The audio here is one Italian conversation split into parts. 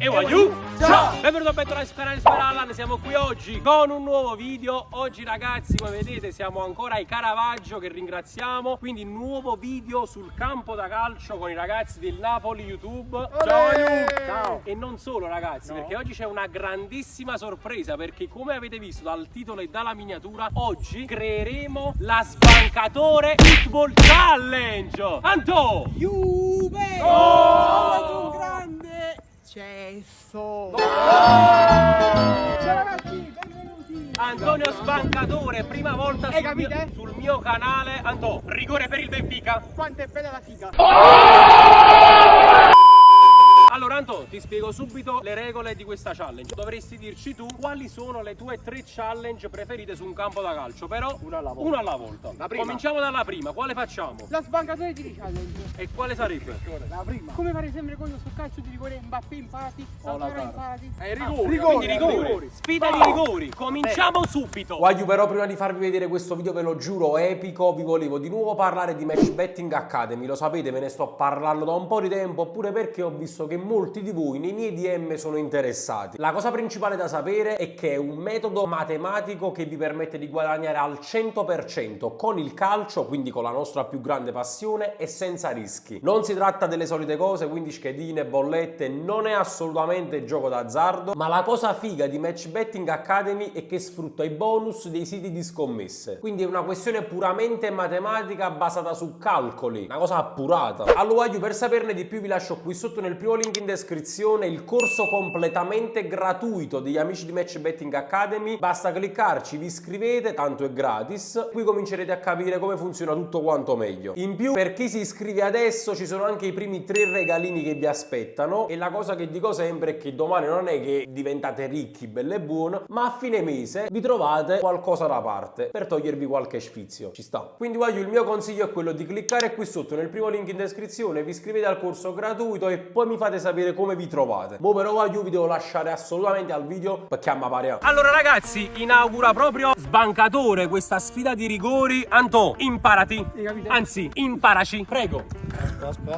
e Wagyu. Ciao! Benvenuti a Bentornati su canale Sperallan, siamo qui oggi con un nuovo video. Oggi ragazzi, come vedete, siamo ancora ai Caravaggio, che ringraziamo. Quindi nuovo video sul campo da calcio con i ragazzi del Napoli YouTube. Ciao Wagyu! Ciao! E non solo ragazzi, perché oggi c'è una grandissima sorpresa, perché come avete visto dal titolo e dalla miniatura, oggi creeremo la Sbancatore Football Challenge! Anto! Juve! Oh! Un grande cesso! Ciao ragazzi, benvenuti! Antonio Sbancatore, prima volta sul mio canale. Anto, rigore per il Benfica. Quanto è bella la figa! Allora Anto, ti spiego subito le regole di questa challenge. Dovresti dirci tu quali sono le tue 3 challenge preferite su un campo da calcio, però una alla volta. Cominciamo dalla prima, quale facciamo? La Sbancatore di challenge! E quale sarebbe? La prima! Come fare sempre quello sul calcio di rigore, Mbappé imparati, Lautaro imparati? Rigori, quindi rigori. Sfida di rigori, cominciamo subito. Wagyu, però prima di farvi vedere questo video, ve lo giuro epico, vi volevo di nuovo parlare di Match Betting Academy. Lo sapete, me ne sto parlando da un po' di tempo, oppure perché ho visto che molti di voi nei miei DM sono interessati. La cosa principale da sapere è che è un metodo matematico che vi permette di guadagnare al 100% con il calcio, quindi con la nostra più grande passione, e senza rischi. Non si tratta delle solite cose, quindi schedine, bollette, non è assolutamente gioco d'azzardo, ma la cosa figa di Match Betting Academy è che sfrutta i bonus dei siti di scommesse. Quindi è una questione puramente matematica basata su calcoli, una cosa appurata. Allora Wagyu, per saperne di più vi lascio qui sotto nel primo link in descrizione il corso completamente gratuito degli amici di Match Betting Academy. Basta cliccarci, vi iscrivete, tanto è gratis. Qui comincerete a capire come funziona tutto quanto meglio. In più, per chi si iscrive adesso ci sono anche i primi 3 regalini che vi aspettano, e la cosa che dico sempre è che domani non è che diventate ricchi, bello e buono, ma a fine mese vi trovate qualcosa da parte per togliervi qualche sfizio. Ci sta. Quindi Wagyu, il mio consiglio è quello di cliccare qui sotto nel primo link in descrizione, vi iscrivete al corso gratuito e poi mi fate sapere come vi trovate. Mo però Wagyu, vi devo lasciare assolutamente al video perché a pare. Allora ragazzi, inaugura proprio Sbancatore questa sfida di rigori. Anto, imparati. Anzi, imparaci, prego.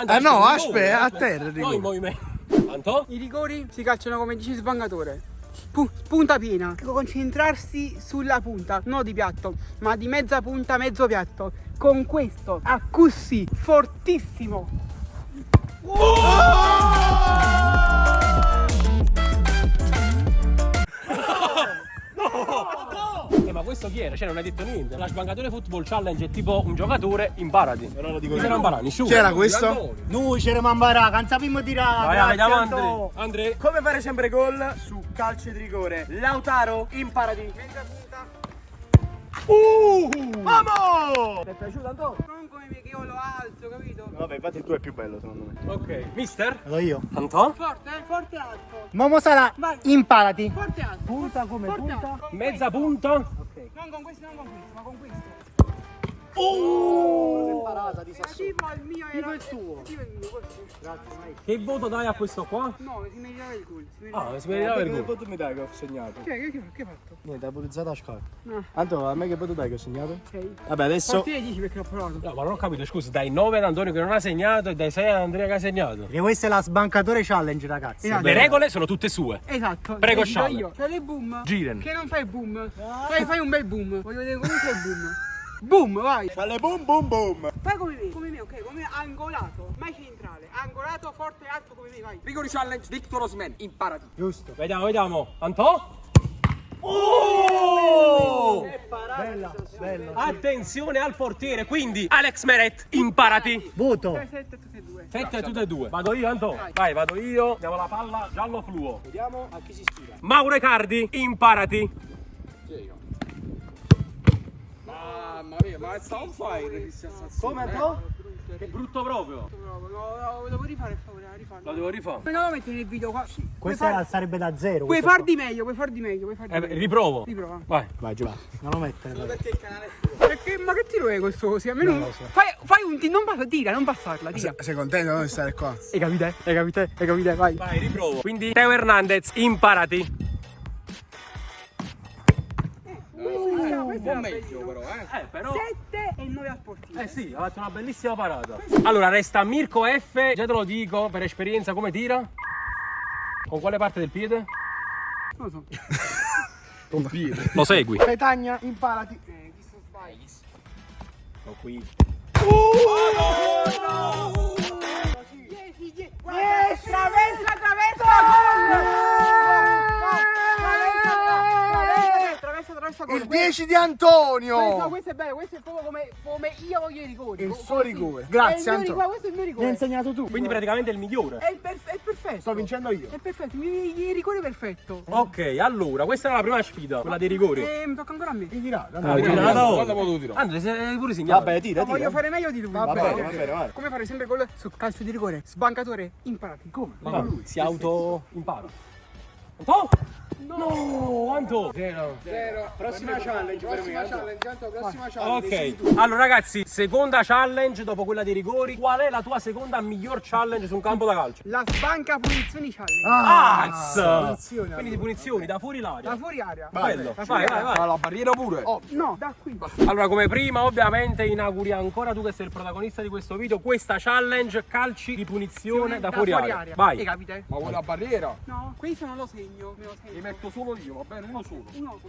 Ah no, aspetta, a terra. No, in movimento. Anto? I rigori si calciano come dice Sbancatore. Punta piena, concentrarsi sulla punta, non di piatto, ma di mezza punta, mezzo piatto. Con questo, accussi, fortissimo. Ma questo chi era? Cioè non hai detto niente. La Sbancatore Football Challenge è tipo un giocatore, imparati. Però lo dico io. Non impara nessuno. C'era questo? Noi c'eravamo imparati, non sappiamo tirare. Vai, vediamo Andre. Come fare sempre gol su calcio di rigore? Lautaro, imparati. Mezza punta. Vamo! Ti è piaciuto Antonio? Non come me che io lo alzo, capito? Vabbè, infatti il tuo è più bello secondo me. Ok. Mister? Allora io. Anto? Forte, forte alto. Momo Salah, Vai. imparati. Forte alto. Punta come Forte punta? alto. Con Mezza questo. punta. Ok. Non con questo, ma con questo. Imparata di Tipo il mio era il tuo. Tipo il mio, questo. Grazie, Mike. Che voto dai a questo qua? No, si meritava il gol. Si meritava il Che gol. voto mi dai che ho segnato? Che hai fatto? Niente, hai pulizzato la scarpa. No. Antonio, a me che voto dai che ho segnato? Ok. Vabbè, adesso. Partire 10 perché l'ho provato. No, ma non ho capito, scusa, dai 9 ad Antonio che non ha segnato e dai 6 ad Andrea che ha segnato. E questa è la Sbancatore Challenge, ragazzi. Esatto. Le regole sono tutte sue. Esatto. Prego, dico Charles. io. Fai le boom. Giren. Che non fai boom. Fai un bel boom. Voglio vedere come fai il boom. Boom, vai. Falle boom boom boom. Fai come me, ok? Come angolato. Mai centrale. Angolato, forte, alto come me, vai. Rigori challenge Victor Osimhen, imparati. Giusto. Vediamo. Anto? Bella, bella. Attenzione al portiere, quindi Alex Meret, imparati. Voto. 7 tutte e due. 7 a tutte e due. Vado io, Anto? Vai, vado io. Diamo la palla giallo fluo. Vediamo a chi si ispira. Mauro Icardi, imparati. Mamma mia, ma sta on fire questa Come Antonio? Che brutto proprio. Lo devo rifare, per favore, rifarlo. Lo devo rifare. Non lo metti nel video qua. Questa sarebbe da zero. Puoi questo far di meglio, puoi far di meglio. Riprovo. Riprova. Vai. Vai, giù. Non lo mettere. dai. perché il canale è tuo. Ma che tiro è questo così? Almeno Non lo so. fai un tiro, non basta, tira, non passarla, tira. Sei contento di stare qua? Hai capito? Vai. Vai, riprovo. Quindi Teo Hernandez, imparati. Un po' meglio però, Però 7 e 9 a sportivo. sì, ha fatto una bellissima parata. Allora resta Mirko F, già te lo dico per esperienza come tira. Con quale parte del piede? Non lo so. Lo segui. Petagna, imparati. Chi sto sbaglio? Sto qui. Traversa Il 10 di Antonio. questo è bello, questo è proprio come io voglio i rigori. Il suo rigore. Grazie, Antonio. Questo è il mio Mi rigore. hai insegnato tu. Quindi praticamente è il migliore. È perfetto. Sto vincendo io. È perfetto, il rigore è perfetto. Ok, allora, questa è la prima sfida, quella dei rigori. Mi tocca ancora a me. Mi dirà. Quando potevo tirare? Andrea, sei pure segnato. Vabbè, tira, No, voglio fare meglio di lui. Va bene, vai. Come fare sempre gol su calcio di rigore? Sbancatore, imparati. Come? Ma si auto impara. Anto? No, Anto. Zero. Prossima challenge per me. Prossima challenge. Ok, allora ragazzi, seconda challenge dopo quella dei rigori. Qual è la tua seconda miglior challenge su un campo da calcio? La sbanca punizioni challenge. Azz! Quindi di punizioni, da fuori l'aria. Da fuori area. Bello, vai. La barriera pure. No, da qui. Allora, come prima, ovviamente, inauguri ancora tu che sei il protagonista di questo video, questa challenge calci di punizione da fuori aria. E Vai. capite? Ma vuoi la barriera? No, questo non lo segno. Me lo segno. Li metto solo io, va bene? Uno solo. Uno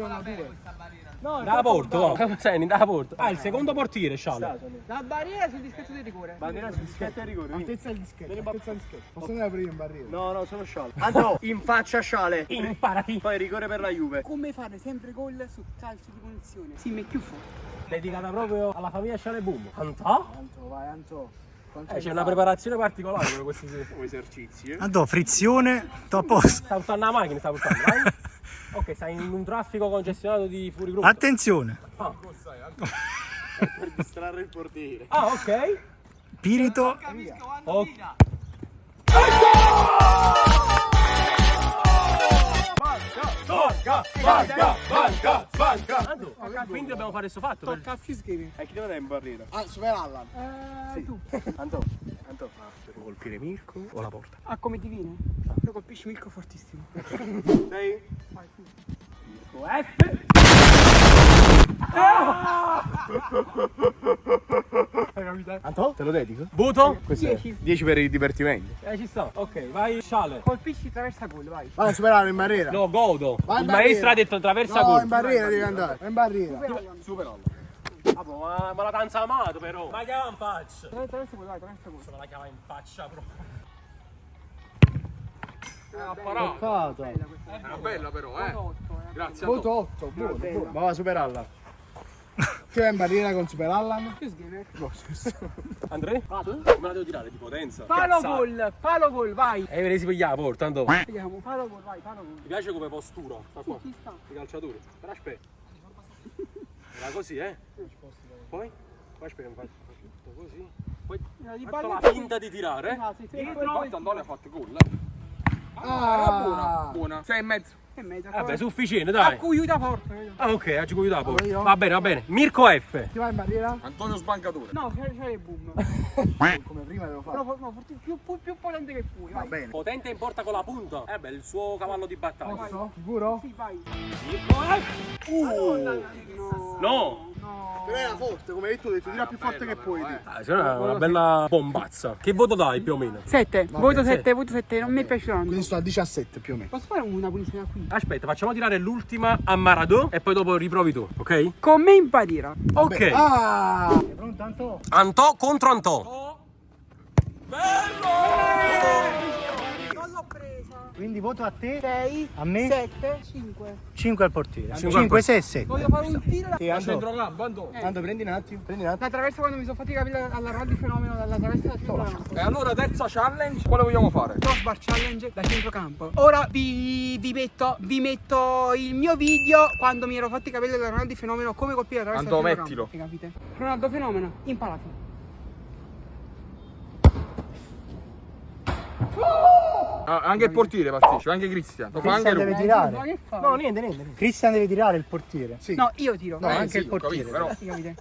va bene. Da porto, Seni, da porto. Ah, il secondo portiere, Sciallo. La barriera sul dischetto del rigore. Bandiera sul dischetto e rigore. Altezza del dischetto. Posso andare prima in barriera? No, sono sciale. Anto, in faccia sciale. Imparati. Poi rigore per la Juve. Come fare sempre gol su calcio di punizione? Sì, ma è più forte. Dedicata proprio alla famiglia Sciale Boom. Anto? Anto, vai, Anto. C'è una preparazione particolare per questi Esercizi. Andò, frizione, a posto. Sta buttando la macchina, sta buttando, vai. Ok, stai in un traffico congestionato di fuorigruppo. Attenzione, Per distrarre il portiere. Ah, ok. Pirito, Ok. Anto, quindi dobbiamo fare questo fatto. Tocca a Fisgame. E chi deve dare in barriera? Ah, Super Allan. Tu. Anto. Devo colpire Mirko o la porta? Ah, come ti viene? Lo colpisci Mirko fortissimo. Sei? Vai, tu. F. Anto? Te lo dedico? Voto? 10. 10 per il divertimento. Ci sta. Ok, vai Sciale. Colpisci traversa gol, vai. Vai, Super Allan in barriera. No, godo. Vai in Il maestro barriera. ha detto traversa No, gol. in barriera devi andare. Vai in barriera. Ma la danza amato però. Ma chiama in faccia. Traversa gol, vai, traversa gol. Me la chiama in faccia proprio. Apparato. Era bella però, Grazie a tutti. Voto 8, buono. Ma va Super Allan. Chi va in barriera con Super Allan? Fisgame. Andrea? Vado? Me la devo tirare di potenza. Palo gol, vai. E si piglia la porta, tanto. Vediamo, palo gol, vai, palo gol. Mi piace come postura, sta qua. Ci sta. I calciatori. Però aspetta. Era così, Poi aspetta, faccio tutto così. Poi Di faccio balle- la finta di tirare. Esatto, sì, Infatti Antonio ha fatto gol. Buona. 6 e mezzo. E mezza. Vabbè, sufficiente, A dai. cui aiuta porta. vedo. Ah, ok, oggi con la porta. io? Va bene. Mirko F. Chi va in barriera? Antonio Sbancatore. No, c'è il boom. Come prima devo fare. No, più potente che puoi, Va vai. bene. Potente in porta con la punta. Beh, il suo cavallo di battaglia. Posso? Sicuro? Sì, vai. Mirko F. No. Però era forte, come hai detto, ho detto tira più forte che puoi. È una bella bombazza. Che voto dai più o meno? 7, voto 7, non mi è piaciuto tanto. Quindi sto a 17 più o meno. Posso fare una punizione qui? Aspetta, facciamo tirare l'ultima a Maradò e poi dopo riprovi tu, ok? Con me in barriera. Ok. Ah! pronto Anto? Antò contro Antò. Non l'ho presa. Quindi voto a te, 6, a me, 7, 5. 5 al portiere. Cinque al 5, 6, 7. Voglio fare un tiro. Sì, A Anto. centrocampo, Antonio. Anto, prendi un attimo. La traversa quando mi sono fatti capire alla radio fenomeno dalla traversa da centrocampo. E allora terza challenge, quale vogliamo fare? Crossbar challenge da centrocampo. Ora vi metto il mio video quando mi ero fatti capire dalla radio fenomeno come colpire la traversa Anto, da centrocampo. mettilo. Capite? Ronaldo fenomeno, imparati. Anche il portiere partecipa, anche Cristian. Lo fa anche Cristian lui. deve tirare. Ma che fai? No, niente. Cristian deve tirare il portiere. Sì. No, io tiro. No, anche sì, il ho capito, portiere. però Capite?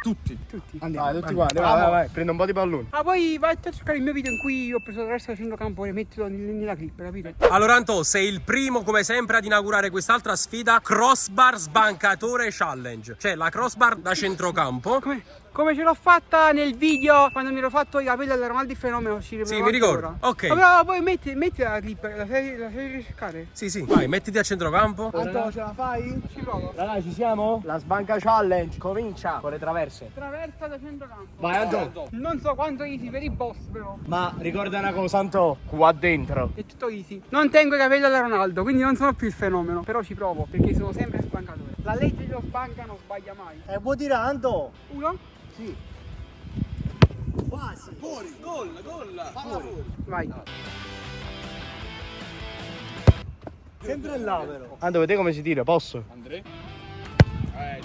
tutti. Andiamo. Vai, tutti quanti. Vai. Prendo un po' di pallone. Ah, poi vai a cercare il mio video in cui ho preso la traversa da centrocampo e mettilo nella clip, capite? Allora Antò, sei il primo come sempre ad inaugurare quest'altra sfida, crossbar sbancatore challenge. Cioè la crossbar da centrocampo. Come? come ce l'ho fatta nel video quando mi ero fatto i capelli alla Ronaldo il fenomeno. Ci Sì, mi ricordo. ancora. Ok. Però poi metti la clip, la sai ricercare? Sì, sì. Vai, mettiti a centrocampo. Anto, ce la fai? Ci provo. Raga, ci siamo? La sbanca challenge comincia con le traverse. Traversa da centrocampo. Vai, Anto. Non so quanto easy per i boss però. Ma ricorda una cosa, Anto. Qua dentro. È tutto easy. Non tengo i capelli alla Ronaldo, quindi non sono più il fenomeno. Però ci provo, perché sono sempre sbancatore. La legge dello sbanca non sbaglia mai. Vuoi dire Anto? Uno? Sì. Quasi. Fuori, gol. Fuori. Vai. Sempre là però. Anto, vedi come si tira? Posso? Andrea?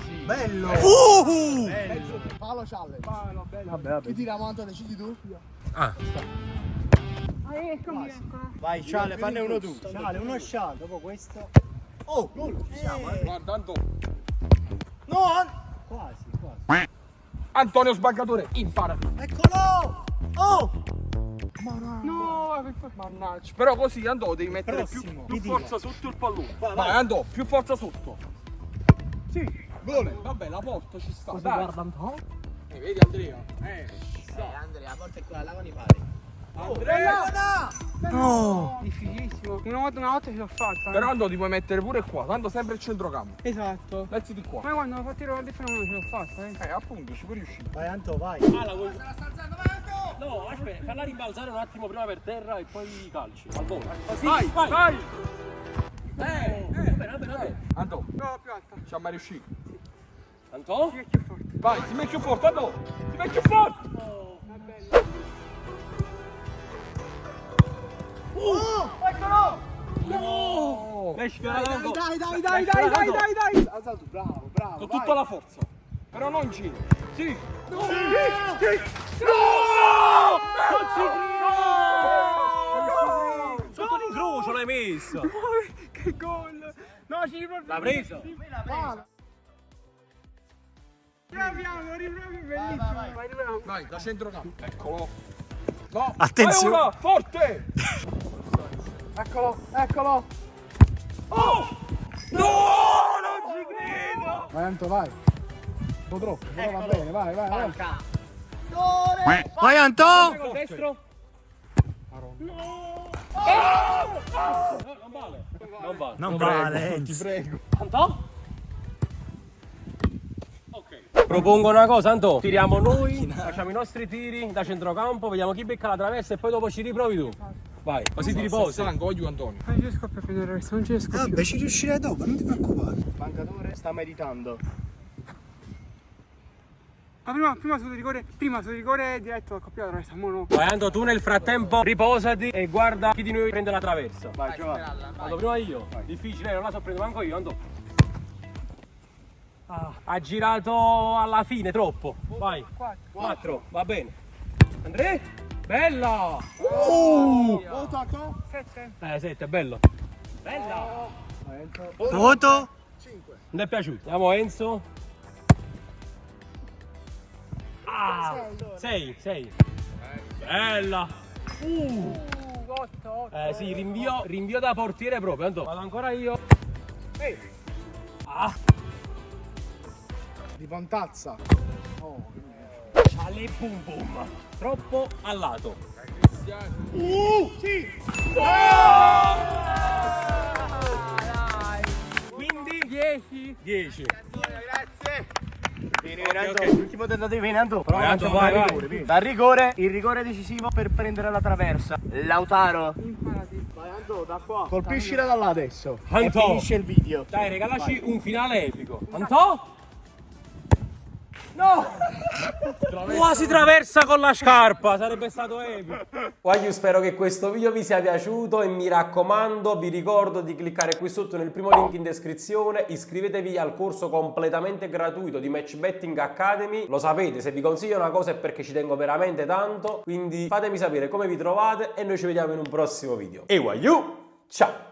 Sì. Bello. Palo challenge. Bello. Chi tiriamo, Anto? Decidi tu? Ah, Ah, eccomi, eccono. Vai, Ciale, fanne uno tu. Ciale, uno sciallo, dopo questo. Oh, gol. Ci siamo, Guarda, Anto. Quasi. Antonio Sbancatore, impara. Eccolo! Oh! No, Mannaggia. Però così, Anto, devi mettere Prossimo. più Chi forza sotto il pallone. Vai, Anto, più forza sotto. sì. Gol. Vabbè, la porta ci sta. Dai. Guarda un po'. Vedi Andrea? Andrea, a volte qua là con i pari. Andrea! No. Difficilissimo. Una volta ce l'ho fatta. Però Anto ti puoi mettere pure qua, tanto sempre il centrocampo. Esatto. Mettiti qua. Ma quando ho fatto il Ronaldo il fenomeno ce l'ho fatta, Appunto, ci puoi riuscire. Vai Anto, vai. No, aspetta, farla rimbalzare un attimo prima per terra e poi calci. Al volo. Così, Vai, vai! Va bene. Anto, No, più alta. ci ha mai riuscito. Anto? Sì, è più forte. Vai, si mette più forte, Anto! Si mette più forte! Dai, sfiorando. Dai. Alza tu, bravo, bravo. Con tutta la forza. Però non giro. Sì! Sotto l'incrocio l'hai messo. Che gol. No, ci riproviamo. L'ha preso? Riproviamo, bellissimo. Vai, riproviamo. Vai, da centrocampo. Eccolo. No, Attenzione. vai ora, forte! Eccolo, eccolo. Oh! No, non ci credo! Vai, Anto, vai. Un po' troppo, però va bene, vai. Vai Anto! Col destro? Non vale. Non vale. Non vale. Ti prego. Anto? Ok. Propongo una cosa, Anto. Tiriamo noi, facciamo i nostri tiri da centrocampo, vediamo chi becca la traversa e poi dopo ci riprovi tu. Vai, così ti riposi. Stanco, voglio Antonio. Non ci riesco più a prendere questo, non ci riesco più. Vabbè, ci riuscirei dopo, non ti preoccupare. Sbancatore sta meditando. Ma prima sul rigore diretto al coppiato traversa, mo no. Vai Anto, tu nel frattempo riposati e guarda chi di noi prende la traversa. Vai, Giovanni. Vado prima io. Difficile, non la so prendere manco io, Anto. Ha girato alla fine troppo. Vai. 4, va bene. Andrea? Bella! Tocco. 7. 7, bello. Bella! Voto? Non ti è piaciuto? Andiamo Enzo. 6. Bella! 8. Sì, rinvio da portiere proprio. Anto. Vado ancora io. Di Pontazza. Ale boom boom. Troppo a lato. Sì! Quindi 10. 10. Grazie. Vieni, Ok, Anto. ok. L'ultimo tentativo, vieni, Anto. Però Vai, Anto, facciamo vai, dal vai. rigore, vieni. Dal rigore, il rigore decisivo per prendere la traversa. Lautaro. Imparati. Vai, Anto, da qua. Colpiscila da là adesso. Anto. E finisce il video. Dai, regalaci un finale epico. Anto? No! Quasi traversa con la scarpa, sarebbe stato epico. Io spero che questo video vi sia piaciuto e mi raccomando, vi ricordo di cliccare qui sotto nel primo link in descrizione, iscrivetevi al corso completamente gratuito di Match Betting Academy. Lo sapete, se vi consiglio una cosa è perché ci tengo veramente tanto, quindi fatemi sapere come vi trovate e noi ci vediamo in un prossimo video. E ciao!